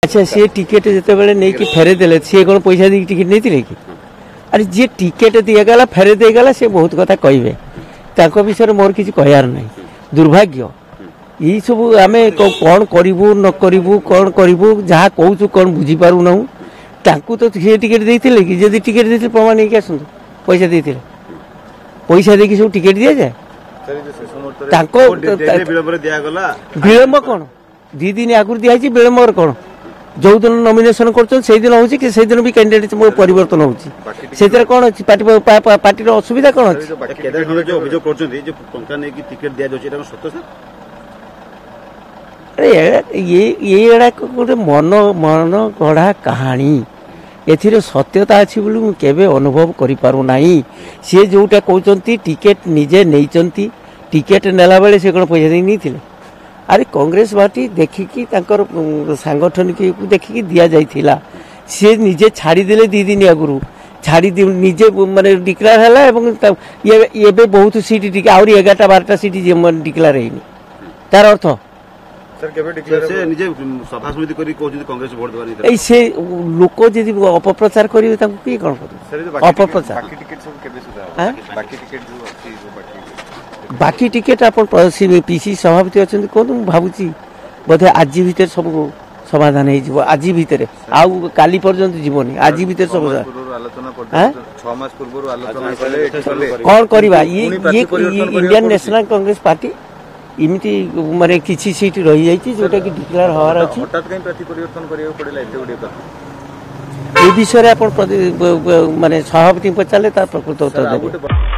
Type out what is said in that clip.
अच्छा सी टिकेट जिते नहीं कि फेरे देले सी कौन पैसा दी टिकेट नहीं कि अरे जी टिकेट दिगला फेरे देगला से बहुत कथा कहे विषय मोर किसी कहार ना दुर्भाग्य यही सब आम कौन करूँ न करूँ कौन करूँ जहाँ कहूँ कौन बुझीपार ना तो सी टिकेट देते कि जब टिकेट देते प्रमाण नहीं आसतु पैसा देते पैसा देकी सब टिकेट दि जाए विलम्ब कौन 2 दिन आगुरी दिखाई विलम्बर कौन जो दिन नॉमिनेशन कर दिन भी कैंडिडेट परिवर्तन होती कौन अच्छी पार्टी असुविधा कौन अच्छी ये गोटे मन मन गढ़ा कहानी एथिरे सत्यता अच्छी बोली केवे अनुभव करिपारुना सी जोटा कहते टिकेट निजे नहीं टिकेट नेला बेले से कौन पैसा दे नहीं अरे कांग्रेस पार्टी देखिकी सांगठनिक देखिकी दि जाइथिला सी निजे छाड़ीदे 2 दिन आगुरी छाड़ी निजे माने डिक्लेयर है ये बहुत सीट आहरी 11-12 सीट डिक्लेयर है तार अर्थ से लोक जदि अपप्रचार करेंगे किए कौन कर अपप्रचार बाकी टिकेट आप पीसी सभापति अच्छा कहूँ भावुची बोधे आज भर सब समाधान हो आज भितर आउ काली पर्यंत जीवन आज भर सब कौन करवा ये इंडियन नेशनल कांग्रेस पार्टी इमती माने किसी सीट रही जाइए जोटा कि डिक्लेयर हवार अच्छी ये विषय आप माने सभापति पचारे प्रकृत उत्तर देते।